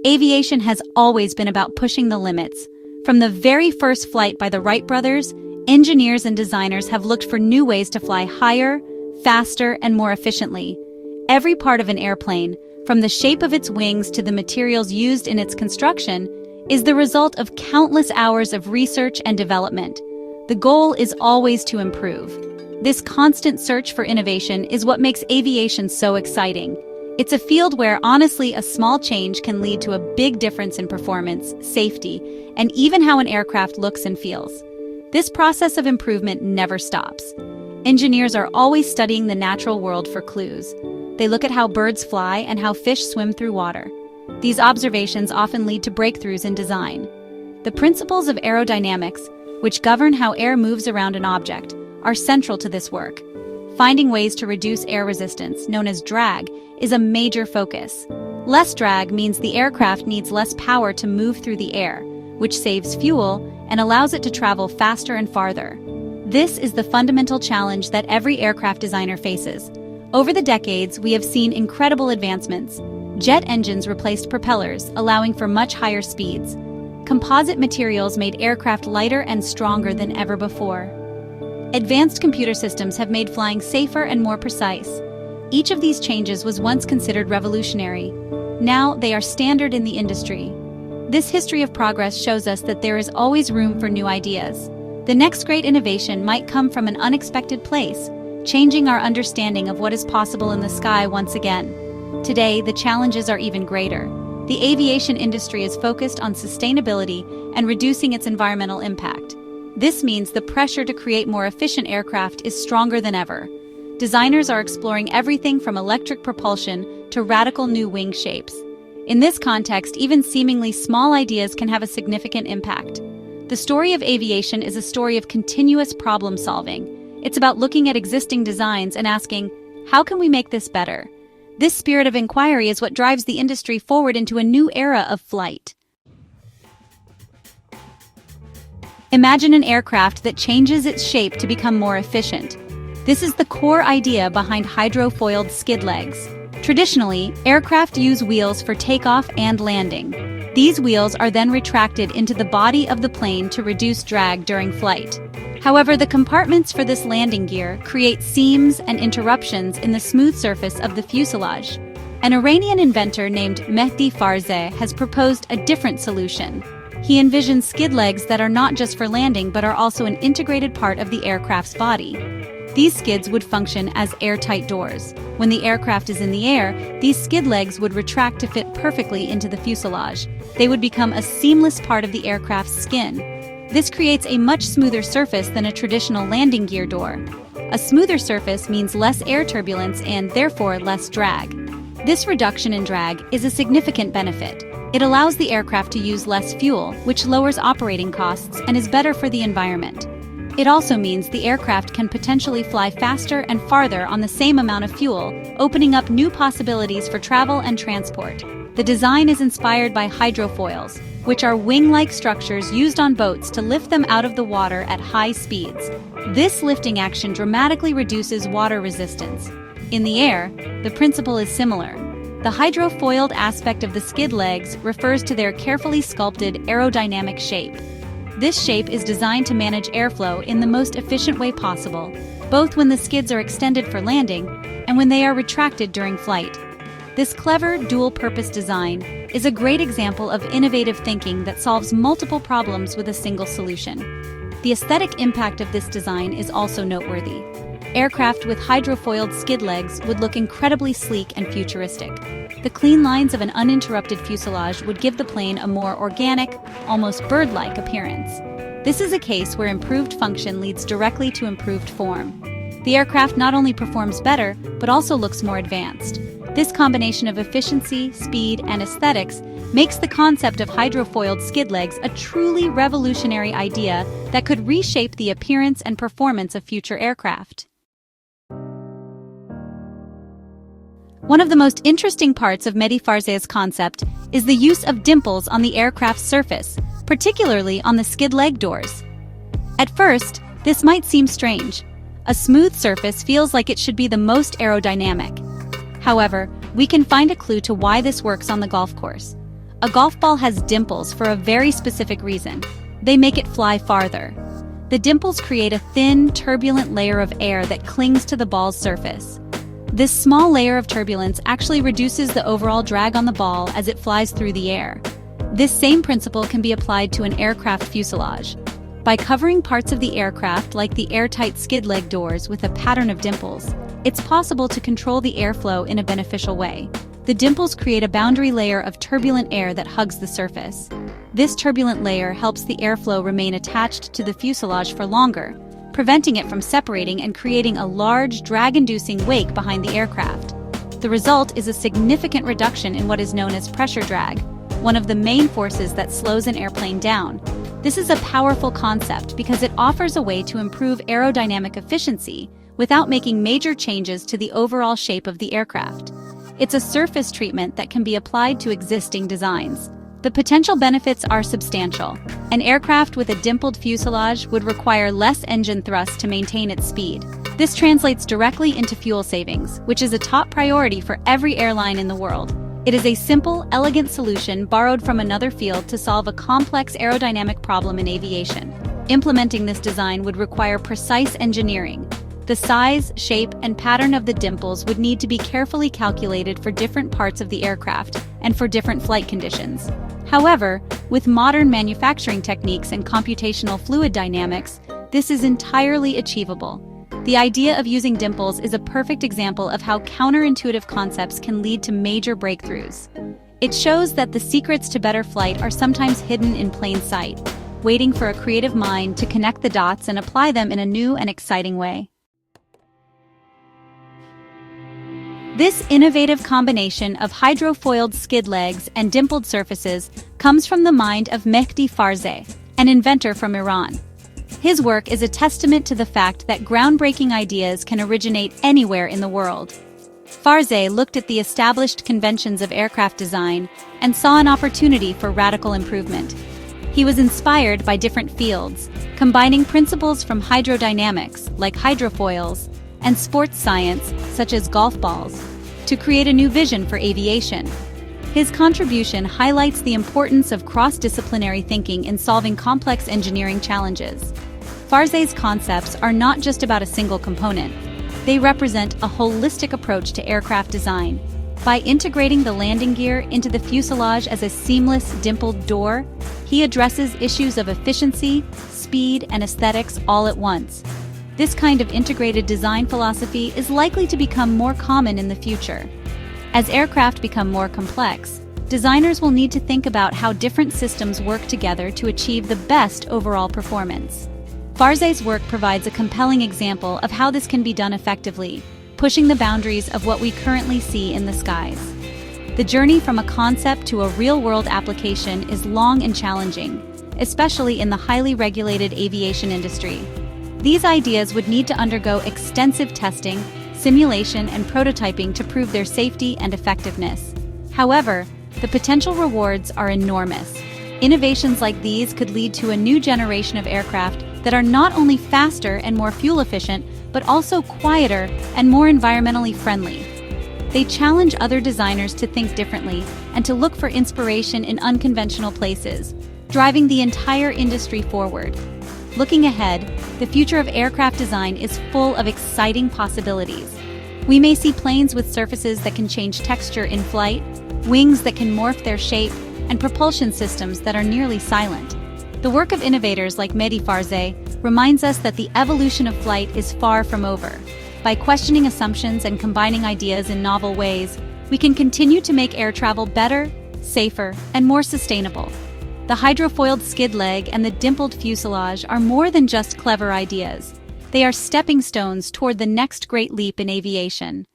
Aviation has always been about pushing the limits. From the very first flight by the Wright brothers, engineers and designers have looked for new ways to fly higher, faster, and more efficiently. Every part of an airplane, from the shape of its wings to the materials used in its construction, is the result of countless hours of research and development. The goal is always to improve. This constant search for innovation is what makes aviation so exciting. It's a field where, honestly, a small change can lead to a big difference in performance, safety, and even how an aircraft looks and feels. This process of improvement never stops. Engineers are always studying the natural world for clues. They look at how birds fly and how fish swim through water. These observations often lead to breakthroughs in design. The principles of aerodynamics, which govern how air moves around an object, are central to this work. Finding ways to reduce air resistance, known as drag, is a major focus. Less drag means the aircraft needs less power to move through the air, which saves fuel and allows it to travel faster and farther. This is the fundamental challenge that every aircraft designer faces. Over the decades, we have seen incredible advancements. Jet engines replaced propellers, allowing for much higher speeds. Composite materials made aircraft lighter and stronger than ever before. Advanced computer systems have made flying safer and more precise. Each of these changes was once considered revolutionary. Now they are standard in the industry. This history of progress shows us that there is always room for new ideas. The next great innovation might come from an unexpected place, changing our understanding of what is possible in the sky once again. Today, the challenges are even greater. The aviation industry is focused on sustainability and reducing its environmental impact. This means the pressure to create more efficient aircraft is stronger than ever. Designers are exploring everything from electric propulsion to radical new wing shapes. In this context, even seemingly small ideas can have a significant impact. The story of aviation is a story of continuous problem solving. It's about looking at existing designs and asking, how can we make this better? This spirit of inquiry is what drives the industry forward into a new era of flight. Imagine an aircraft that changes its shape to become more efficient. This is the core idea behind hydrofoiled skid legs. Traditionally, aircraft use wheels for takeoff and landing. These wheels are then retracted into the body of the plane to reduce drag during flight. However, the compartments for this landing gear create seams and interruptions in the smooth surface of the fuselage. An Iranian inventor named Mehdi Farzeh has proposed a different solution. He envisions skid legs that are not just for landing but are also an integrated part of the aircraft's body. These skids would function as airtight doors. When the aircraft is in the air, these skid legs would retract to fit perfectly into the fuselage. They would become a seamless part of the aircraft's skin. This creates a much smoother surface than a traditional landing gear door. A smoother surface means less air turbulence and, therefore, less drag. This reduction in drag is a significant benefit. It allows the aircraft to use less fuel, which lowers operating costs and is better for the environment. It also means the aircraft can potentially fly faster and farther on the same amount of fuel, opening up new possibilities for travel and transport. The design is inspired by hydrofoils, which are wing-like structures used on boats to lift them out of the water at high speeds. This lifting action dramatically reduces water resistance. In the air, the principle is similar. The hydrofoiled aspect of the skid legs refers to their carefully sculpted aerodynamic shape. This shape is designed to manage airflow in the most efficient way possible, both when the skids are extended for landing and when they are retracted during flight. This clever, dual-purpose design is a great example of innovative thinking that solves multiple problems with a single solution. The aesthetic impact of this design is also noteworthy. Aircraft with hydrofoiled skid legs would look incredibly sleek and futuristic. The clean lines of an uninterrupted fuselage would give the plane a more organic, almost bird-like appearance. This is a case where improved function leads directly to improved form. The aircraft not only performs better, but also looks more advanced. This combination of efficiency, speed, and aesthetics makes the concept of hydrofoiled skid legs a truly revolutionary idea that could reshape the appearance and performance of future aircraft. One of the most interesting parts of Mehdi Farzeh's concept is the use of dimples on the aircraft's surface, particularly on the skid leg doors. At first, this might seem strange. A smooth surface feels like it should be the most aerodynamic. However, We can find a clue to why this works on the golf course. A golf ball has dimples for a very specific reason. They make it fly farther. The dimples create a thin, turbulent layer of air that clings to the ball's surface. This small layer of turbulence actually reduces the overall drag on the ball as it flies through the air. This same principle can be applied to an aircraft fuselage. By covering parts of the aircraft like the airtight skid leg doors with a pattern of dimples, it's possible to control the airflow in a beneficial way. The dimples create a boundary layer of turbulent air that hugs the surface. This turbulent layer helps the airflow remain attached to the fuselage for longer, preventing it from separating and creating a large, drag-inducing wake behind the aircraft. The result is a significant reduction in what is known as pressure drag, one of the main forces that slows an airplane down. This is a powerful concept because it offers a way to improve aerodynamic efficiency without making major changes to the overall shape of the aircraft. It's a surface treatment that can be applied to existing designs. The potential benefits are substantial. An aircraft with a dimpled fuselage would require less engine thrust to maintain its speed. This translates directly into fuel savings, which is a top priority for every airline in the world. It is a simple, elegant solution borrowed from another field to solve a complex aerodynamic problem in aviation. Implementing this design would require precise engineering. The size, shape, and pattern of the dimples would need to be carefully calculated for different parts of the aircraft and for different flight conditions. However, with modern manufacturing techniques and computational fluid dynamics, this is entirely achievable. The idea of using dimples is a perfect example of how counterintuitive concepts can lead to major breakthroughs. It shows that the secrets to better flight are sometimes hidden in plain sight, waiting for a creative mind to connect the dots and apply them in a new and exciting way. This innovative combination of hydrofoiled skid legs and dimpled surfaces comes from the mind of Mehdi Farzeh, an inventor from Iran. His work is a testament to the fact that groundbreaking ideas can originate anywhere in the world. Farzeh looked at the established conventions of aircraft design and saw an opportunity for radical improvement. He was inspired by different fields, combining principles from hydrodynamics, like hydrofoils, and sports science, such as golf balls, to create a new vision for aviation. His contribution highlights the importance of cross-disciplinary thinking in solving complex engineering challenges. Farzeh's concepts are not just about a single component. They represent a holistic approach to aircraft design. By integrating the landing gear into the fuselage as a seamless, dimpled door, he addresses issues of efficiency, speed, and aesthetics all at once. This kind of integrated design philosophy is likely to become more common in the future. As aircraft become more complex, designers will need to think about how different systems work together to achieve the best overall performance. Farzeh's work provides a compelling example of how this can be done effectively, pushing the boundaries of what we currently see in the skies. The journey from a concept to a real-world application is long and challenging, especially in the highly regulated aviation industry. These ideas would need to undergo extensive testing, simulation, and prototyping to prove their safety and effectiveness. However, the potential rewards are enormous. Innovations like these could lead to a new generation of aircraft that are not only faster and more fuel efficient, but also quieter and more environmentally friendly. They challenge other designers to think differently and to look for inspiration in unconventional places, driving the entire industry forward. Looking ahead, the future of aircraft design is full of exciting possibilities. We may see planes with surfaces that can change texture in flight, wings that can morph their shape, and propulsion systems that are nearly silent. The work of innovators like Mehdi Farzeh reminds us that the evolution of flight is far from over. By questioning assumptions and combining ideas in novel ways, we can continue to make air travel better, safer, and more sustainable. The hydrofoiled skid leg and the dimpled fuselage are more than just clever ideas. They are stepping stones toward the next great leap in aviation.